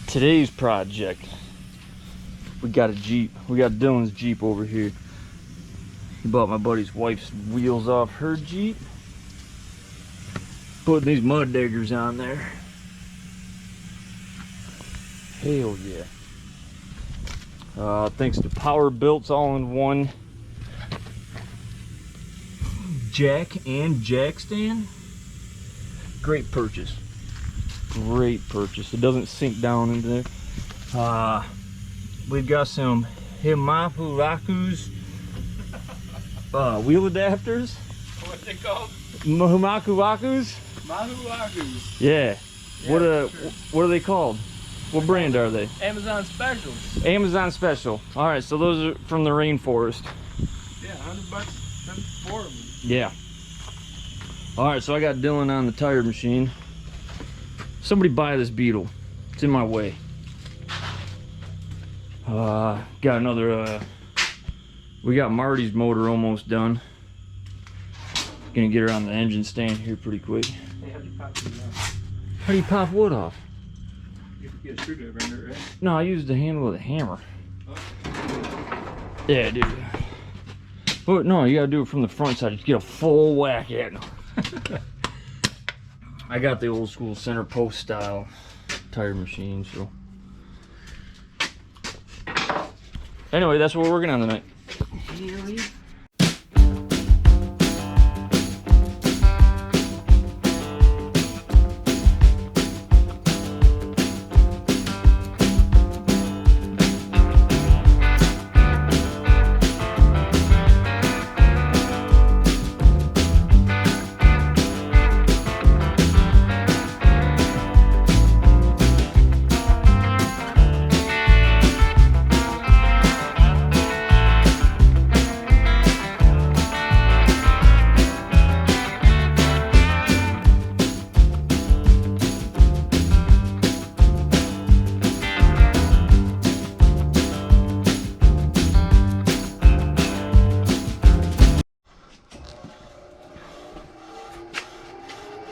Today's project, we got a Jeep. We got Dylan's Jeep over here. He bought my buddy's wife's wheels off her Jeep. Putting these mud diggers on there. Hell yeah. Thanks to Power Built's all-in-one jack and jack stand. Great purchase. Great purchase. It doesn't sink down into there. We've got some Himakuraku's wheel adapters. What's it called? Himakuraku's? Mahuakus. Yeah. Yeah, What are they called? What brand are they? Amazon specials. Amazon special. All right, so those are from the rainforest. Yeah, $100 for them. Yeah. All right, so I got Dylan on the tire machine. Somebody buy this Beetle. It's in my way. Got another, we got Marty's motor almost done. Gonna get her on the engine stand here pretty quick. Hey, how do you pop it off? How do you pop wood off? You have to get a screwdriver under it, right? No, I used the handle of the hammer. Oh. Yeah, dude. But no, you gotta do it from the front side. Just get a full whack at it. I got the old school center post style tire machine, so. Anyway, that's what we're working on tonight.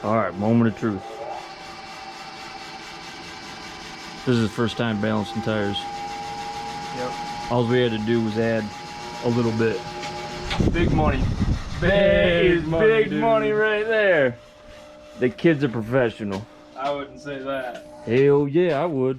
All right, moment of truth. This is the first time balancing tires. Yep. All we had to do was add a little bit. Big money. Big dude. money right there. The kid's a professional. I wouldn't say that. Hell yeah, I would.